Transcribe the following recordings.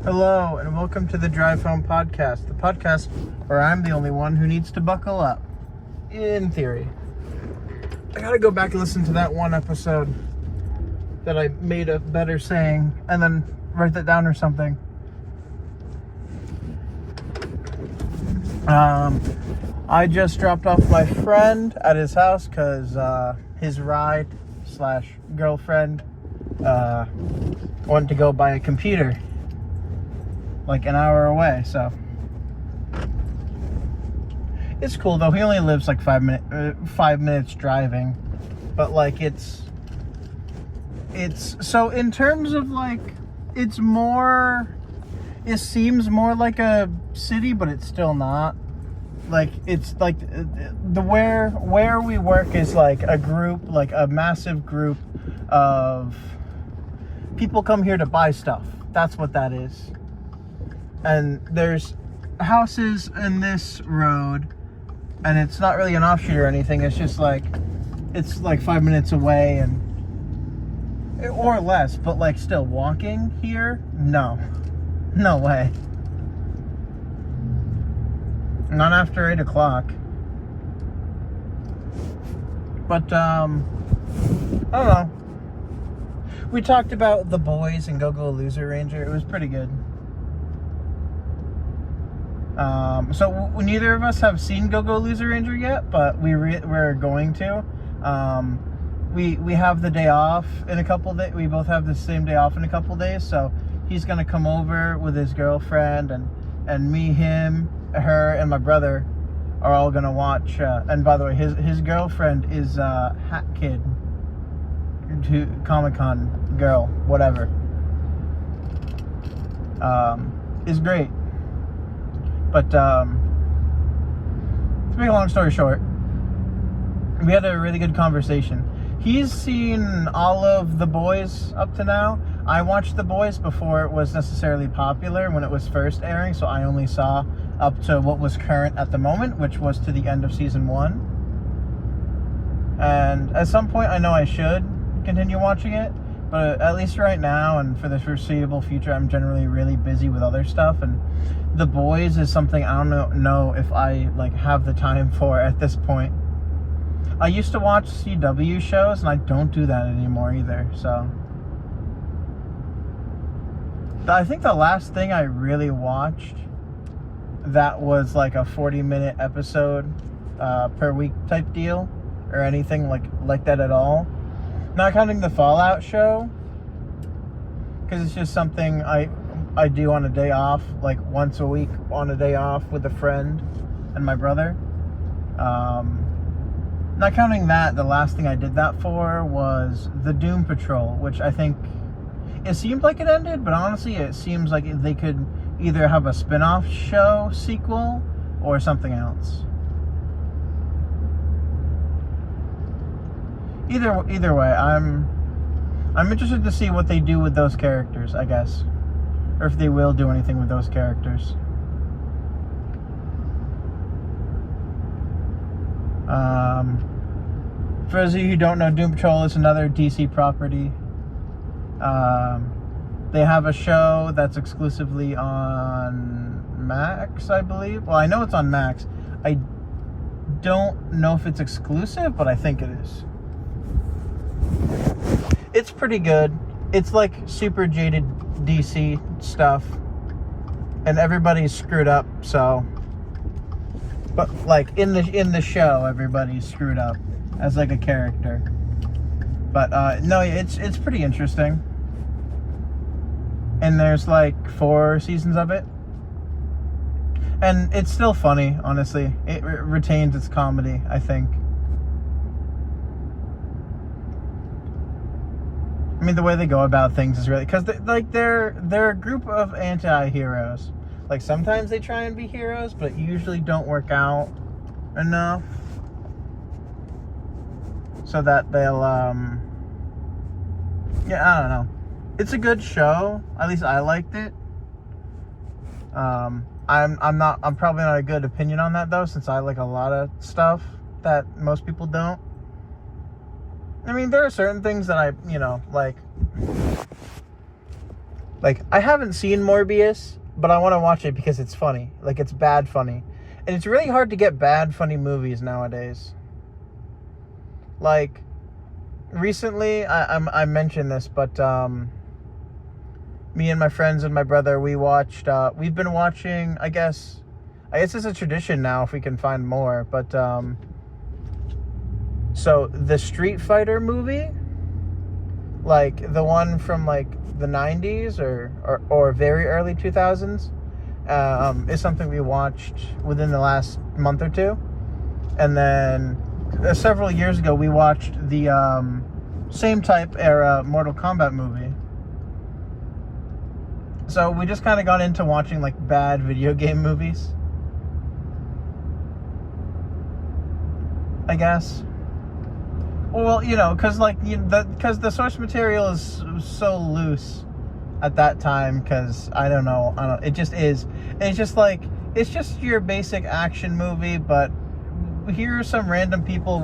Hello, and welcome to the Drive Home Podcast, the podcast where I'm the only one who needs to buckle up, in theory. I gotta go back and listen to that one episode that I made a better saying, and then write that down or something. I just dropped off my friend at his house because his ride/girlfriend wanted to go buy a computer like an hour away, so it's cool though. He only lives like 5 minutes driving, but like it's so in terms of like it seems more like a city, but it's still not. Like it's like the where we work is like a group, like a massive group of people come here to buy stuff. That's what that is. And there's houses in this road, and it's not really an offshoot or anything. It's just like it's like 5 minutes away, and or less, but like still walking here, no way. Not after 8 o'clock. But I don't know. We talked about The Boys and Go-Go Loser Ranger. It was pretty good. So neither of us have seen Go-Go Loser Ranger yet, but we're going to. We have the day off in a couple days. We both have the same day off in a couple days, so he's gonna come over with his girlfriend, and me, him, her, and my brother are all gonna watch. And by the way, his girlfriend is Hat Kid, Comic-Con girl, whatever. Is great. But to make a long story short, we had a really good conversation. He's seen all of The Boys up to now. I watched The Boys before it was necessarily popular, when it was first airing, so I only saw up to what was current at the moment, which was to the end of season 1. And at some point I know I should continue watching it, but at least right now and for the foreseeable future, I'm generally really busy with other stuff, and The Boys is something I don't know if I like have the time for at this point. I used to watch CW shows, and I don't do that anymore either, so I think the last thing I really watched that was like a 40-minute episode per week type deal, or anything like that at all, not counting the Fallout show, because it's just something I do on a day off, like once a week on a day off with a friend and my brother. Not counting that, the last thing I did that for was the Doom Patrol, which I think it seemed like it ended, but honestly it seems like they could either have a spin-off show sequel or something else. Either way, I'm interested to see what they do with those characters, I guess. Or if they will do anything with those characters. For those of you who don't know, Doom Patrol is another DC property. They have a show that's exclusively on Max, I believe. Well, I know it's on Max. I don't know if it's exclusive, but I think it is. It's pretty good. It's like super jaded DC stuff, and everybody's screwed up, so, but like in the show everybody's screwed up as like a character. But no, it's pretty interesting, and there's like 4 seasons of it, and it's still funny. Honestly, it retains its comedy, I think. I mean, the way they go about things is really, because they're a group of anti-heroes. Like, sometimes they try and be heroes, but usually don't work out enough so that they'll yeah, I don't know. It's a good show. At least I liked it. I'm probably not a good opinion on that though, since I like a lot of stuff that most people don't. I mean, there are certain things that I, like, Like, I haven't seen Morbius, but I want to watch it because it's funny. Like, it's bad funny. And it's really hard to get bad funny movies nowadays. Like, recently, I mentioned this, but me and my friends and my brother, we've been watching, I guess it's a tradition now if we can find more, but so the Street Fighter movie, like the one from like the 90s or very early 2000s, is something we watched within the last month or two. And then several years ago we watched the same type era Mortal Kombat movie. So we just kind of got into watching like bad video game movies, I guess. Well, you know, because the source material is so loose at that time. Because I don't know, it just is. It's just your basic action movie, but here are some random people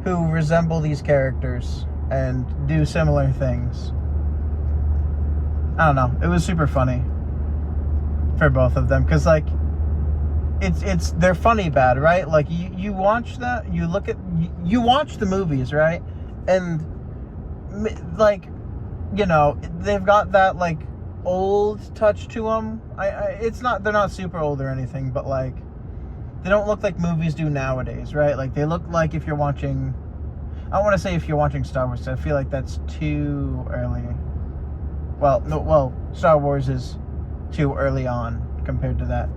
who resemble these characters and do similar things. I don't know. It was super funny for both of them because like they're funny bad, right? Like you watch that, you watch the movies, right? And like, you know, they've got that like old touch to them. They're not super old or anything, but like they don't look like movies do nowadays, right? Like they look like if you're watching, I don't want to say if you're watching Star Wars, I feel like that's too early. Well, Star Wars is too early on compared to that.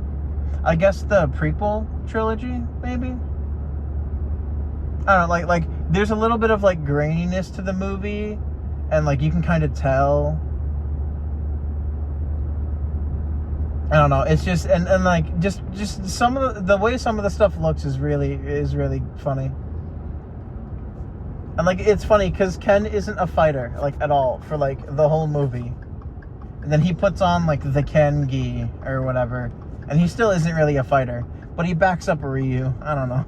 I guess the prequel trilogy, maybe? I don't know, like there's a little bit of like graininess to the movie, and like you can kind of tell. I don't know, it's just and like just some of the way some of the stuff looks is really funny. And like it's funny because Ken isn't a fighter like at all for like the whole movie, and then he puts on like the Ken gi or whatever, and he still isn't really a fighter, but he backs up Ryu. I don't know.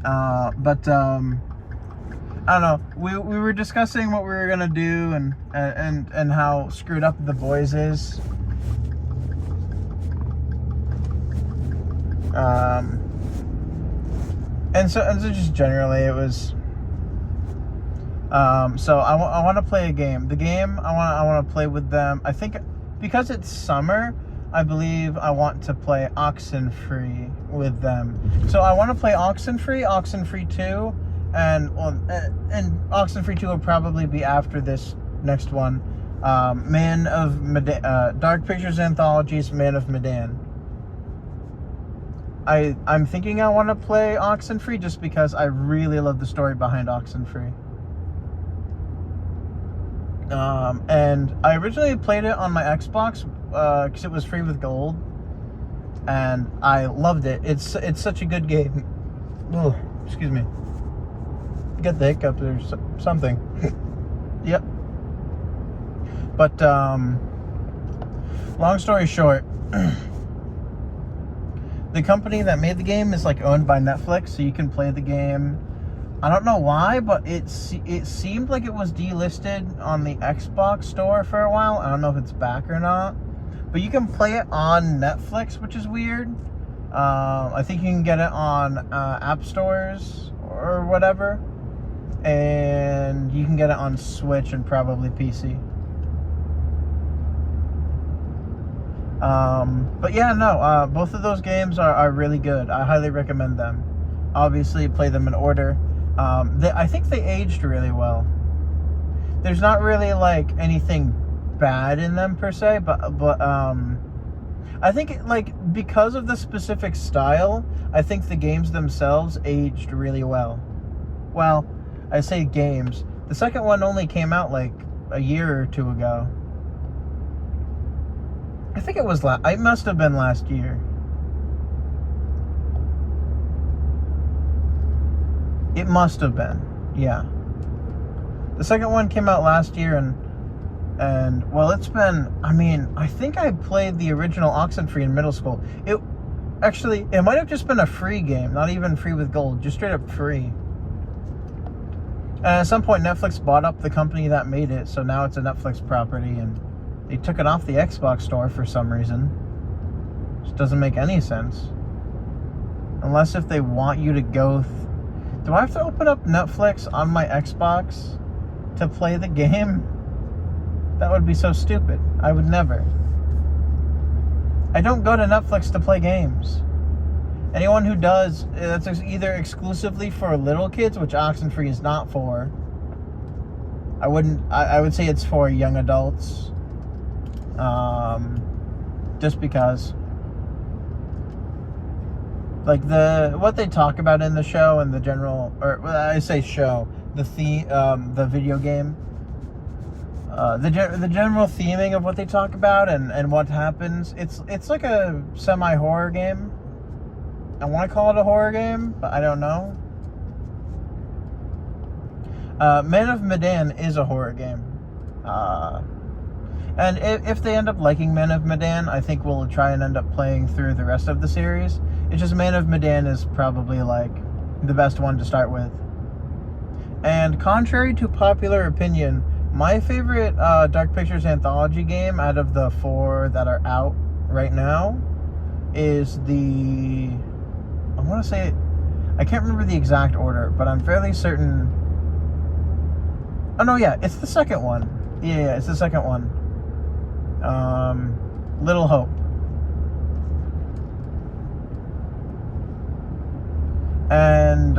I don't know. We were discussing what we were gonna do and how screwed up The Boys is. And so just generally it was. So I want to play a game. The game I want to play with them. I think because it's summer, I believe I want to play Oxenfree with them. So I want to play Oxenfree 2, and Oxenfree 2 will probably be after this next one. Man of Medan, Dark Pictures Anthologies, Man of Medan. I'm thinking I want to play Oxenfree just because I really love the story behind Oxenfree. And I originally played it on my Xbox because it was free with gold, and I loved it. It's such a good game. Oh, excuse me. Get the hiccup or something. Yep. But long story short, the company that made the game is like owned by Netflix, so you can play the game. I don't know why, but it seemed like it was delisted on the Xbox store for a while. I don't know if it's back or not, but you can play it on Netflix, which is weird. I think you can get it on app stores or whatever, and you can get it on Switch and probably PC. But yeah, no, both of those games are really good. I highly recommend them. Obviously, play them in order. I think they aged really well. There's not really like anything bad in them per se, but I think like because of the specific style, I think the games themselves aged really well. Well, I say games. The second one only came out like a year or two ago. I think it was it must have been last year. It must have been, yeah. The second one came out last year, and well, it's been. I mean, I think I played the original Oxenfree in middle school. It might have just been a free game, not even free with gold, just straight up free. And at some point, Netflix bought up the company that made it, so now it's a Netflix property, and they took it off the Xbox store for some reason. Which doesn't make any sense. Unless if they want you to go... Do I have to open up Netflix on my Xbox to play the game? That would be so stupid. I would never. I don't go to Netflix to play games. Anyone who does, that's either exclusively for little kids, which Oxenfree is not for. I would say it's for young adults. Just because. Like what they talk about in the show and the general, or I say show, the video game. The general theming of what they talk about and what happens. It's like a semi-horror game. I want to call it a horror game, but I don't know. Men of Medan is a horror game. And if they end up liking Men of Medan, I think we'll try and end up playing through the rest of the series. It's just Man of Medan is probably like the best one to start with. And contrary to popular opinion, my favorite Dark Pictures anthology game out of the 4 that are out right now is the... I want to say... I can't remember the exact order, but I'm fairly certain... Oh, no, yeah, it's the second one. Yeah, it's the second one. Little Hope. And,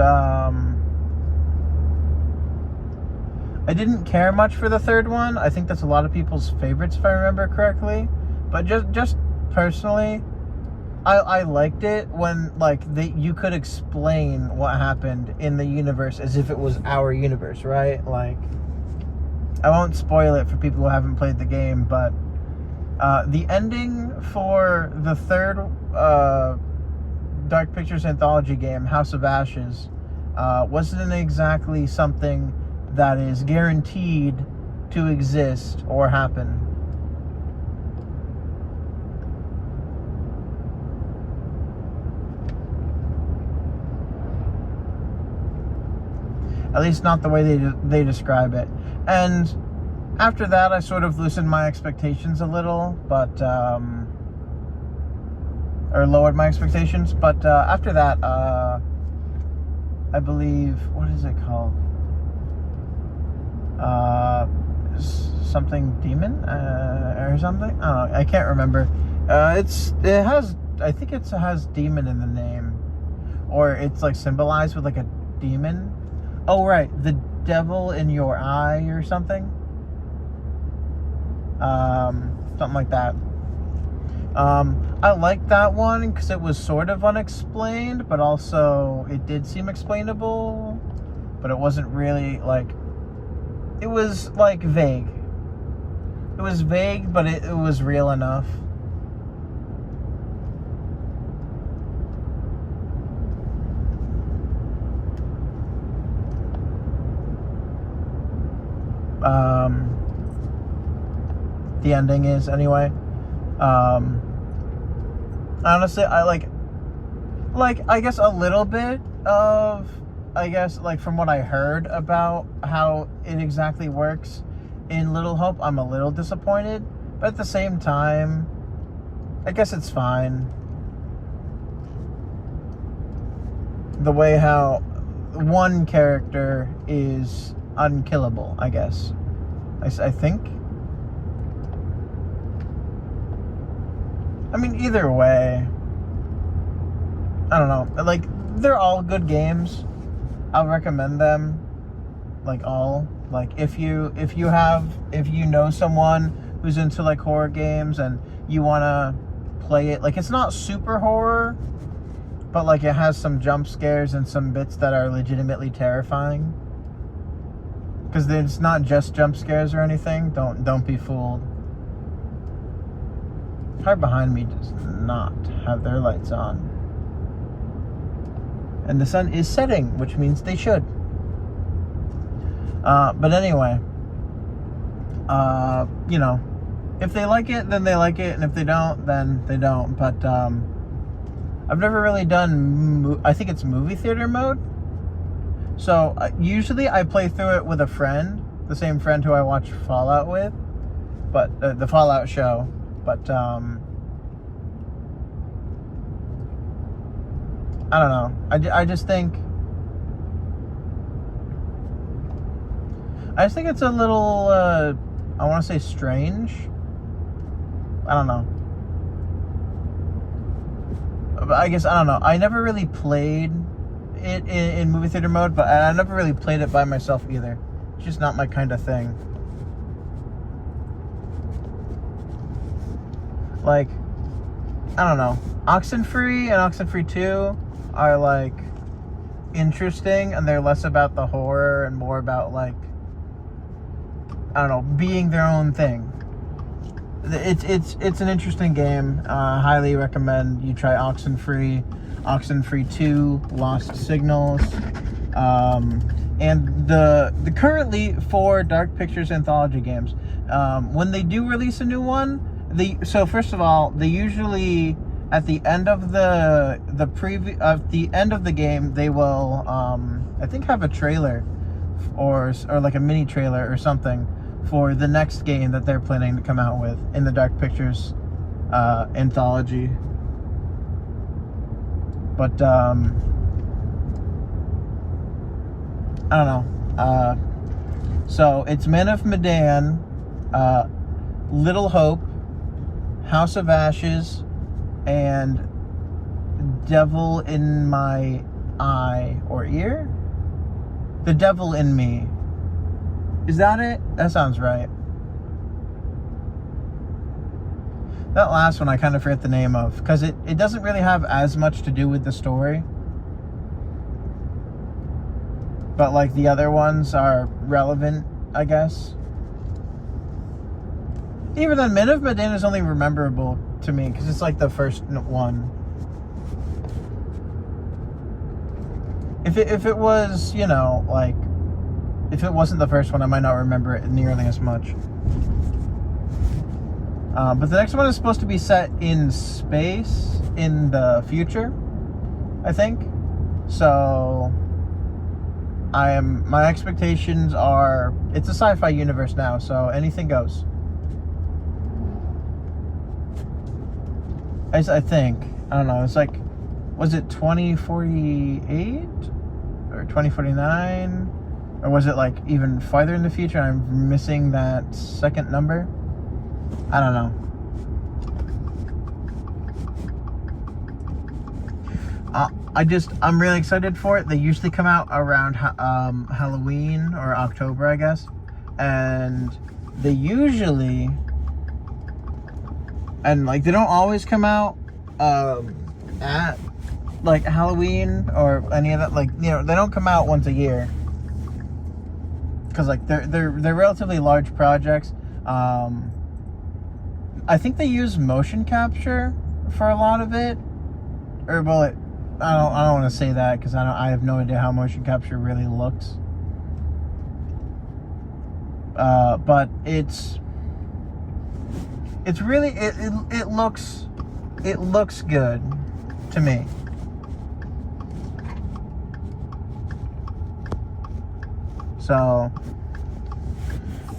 I didn't care much for the third one. I think that's a lot of people's favorites, if I remember correctly. But just personally, I liked it when, like, you could explain what happened in the universe as if it was our universe, right? Like, I won't spoil it for people who haven't played the game, but the ending for the third Dark Pictures anthology game, House of Ashes, wasn't exactly something that is guaranteed to exist or happen. At least not the way they describe it. And after that, I sort of loosened my expectations a little, but or lowered my expectations. But after that, I believe, what is it called? Something demon or something. I don't know. I can't remember. I think it has demon in the name, or it's like symbolized with like a demon. Oh right, the devil in your eye or something. Something like that. I liked that one because it was sort of unexplained, but also it did seem explainable, but it wasn't really like. It was like vague. It was vague, but it was real enough. The ending is anyway. Honestly, I like I guess a little bit of, I guess, like from what I heard about how it exactly works in Little Hope, I'm a little disappointed, but at the same time, I guess it's fine. The way how one character is unkillable, I guess. I think. I mean, either way, I don't know. Like, they're all good games. I'll recommend them. Like, all. Like, if you know someone who's into, like, horror games and you want to play it, like, it's not super horror, but, like, it has some jump scares and some bits that are legitimately terrifying. Because it's not just jump scares or anything. Don't be fooled. The car behind me does not have their lights on. And the sun is setting, which means they should. But anyway, you know, if they like it, then they like it, and if they don't, then they don't. But I've never really done, I think it's movie theater mode. So usually I play through it with a friend, the same friend who I watch Fallout with, but the Fallout show. But I don't know. I just think it's a little I want to say strange. I don't know. But I guess I don't know. I never really played it in movie theater mode, but I never really played it by myself either. It's just not my kind of thing. Like, I don't know. Oxenfree and Oxenfree 2 are like interesting, and they're less about the horror and more about like, I don't know, being their own thing. It's an interesting game. Highly recommend you try Oxenfree, Oxenfree 2, Lost Signals, and the currently 4 Dark Pictures anthology games. When they do release a new one, so first of all, they usually at the end of the end of the game, they will I think have a trailer or like a mini trailer or something for the next game that they're planning to come out with in the Dark Pictures anthology. But I don't know. So it's Men of Medan, Little Hope, House of Ashes, and Devil in My Eye or Ear? The Devil in Me. Is that it? That sounds right. That last one I kind of forget the name of, because it doesn't really have as much to do with the story. But like the other ones are relevant, I guess. Even then, Men of Medan is only rememberable to me because it's like the first one. If it was, you know, like, if it wasn't the first one, I might not remember it nearly as much. But the next one is supposed to be set in space in the future, I think. So my expectations are, it's a sci-fi universe now, so anything goes. I think. I don't know. It's like, was it 2048 or 2049? Or was it like even farther in the future? I'm missing that second number. I don't know. I'm really excited for it. They usually come out around Halloween or October, I guess. And they usually, and like they don't always come out at like Halloween or any of that. Like, you know, they don't come out once a year. Because like they're relatively large projects. I think they use motion capture for a lot of it, or well, I don't want to say that because I have no idea how motion capture really looks. But it's really it looks good to me. So,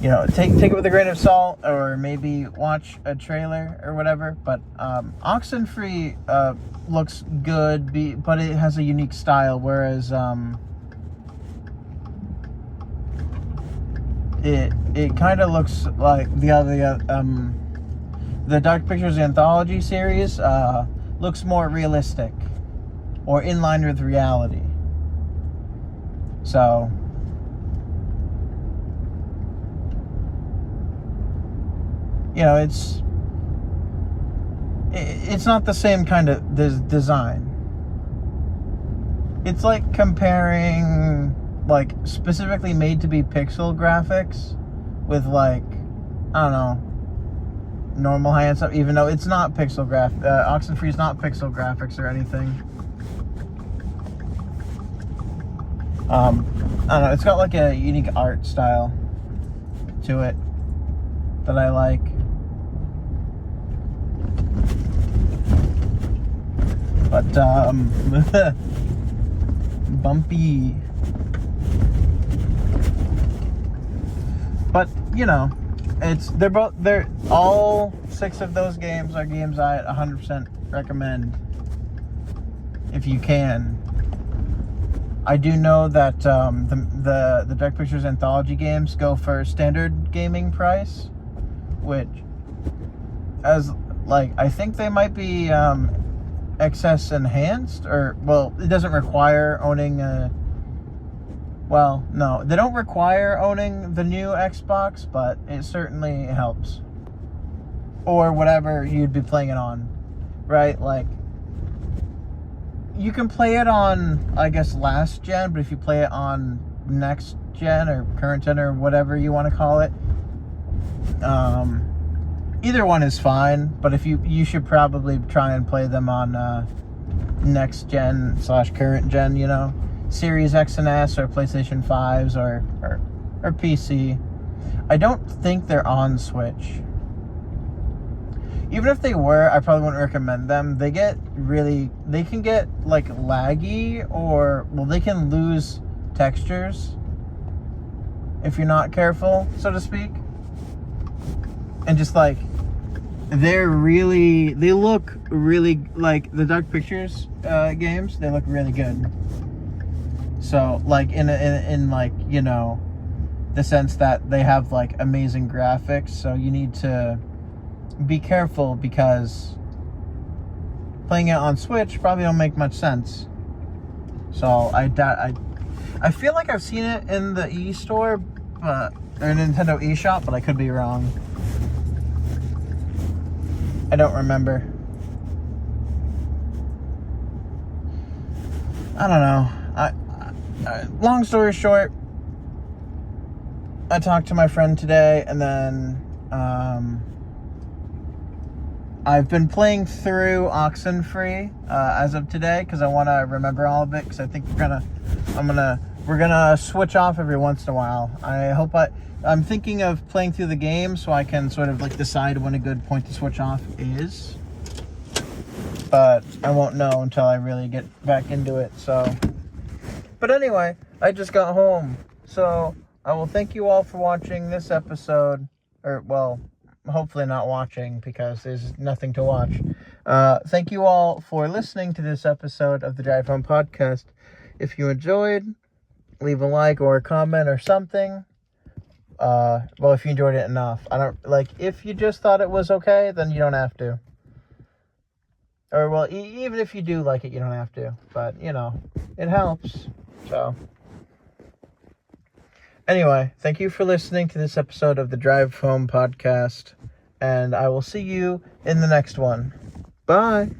you know, take it with a grain of salt, or maybe watch a trailer or whatever. But Oxenfree looks good, but it has a unique style, whereas it kind of looks like the Dark Pictures anthology series looks more realistic or in line with reality. So, you know, it's not the same kind of design. It's like comparing like specifically made to be pixel graphics with like, I don't know, normal high-end stuff, even though it's not pixel Oxenfree is not pixel graphics or anything. I don't know, it's got like a unique art style to it that I like. But bumpy. But, they're all 6 of those games are games I 100% recommend if you can. I do know that the Dark Pictures Anthology games go for standard gaming price, which, I think they might be excess enhanced, or, it doesn't require owning no, they don't require owning the new Xbox, but it certainly helps. Or whatever you'd be playing it on, right? Like, you can play it on, I guess, last gen, but if you play it on next gen or current gen or whatever you want to call it, either one is fine. But if you should probably try and play them on next gen / current gen, Series X and S or PlayStation 5s or PC. I don't think they're on Switch. Even if they were, I probably wouldn't recommend them. They can get laggy, or they can lose textures if you're not careful, so to speak. And just they look really, like the Dark Pictures games, they look really good. So in the sense that they have amazing graphics, so you need to be careful because playing it on Switch probably don't make much sense. So I feel like I've seen it in the eStore, or Nintendo eShop, but I could be wrong. I don't remember. I don't know. Long story short, I talked to my friend today, and then I've been playing through Oxenfree as of today because I want to remember all of it, because I think we're gonna switch off every once in a while. I'm thinking of playing through the game so I can sort of decide when a good point to switch off is, but I won't know until I really get back into it. So, but anyway, I just got home, so I will thank you all for watching this episode, hopefully not watching because there's nothing to watch. Thank you all for listening to this episode of the Drive Home Podcast. If you enjoyed, leave a like or a comment or something. If you enjoyed it enough. If you just thought it was okay, then you don't have to. Or, even if you do like it, you don't have to. But, it helps. So, anyway, thank you for listening to this episode of the Drive Home Podcast, and I will see you in the next one. Bye!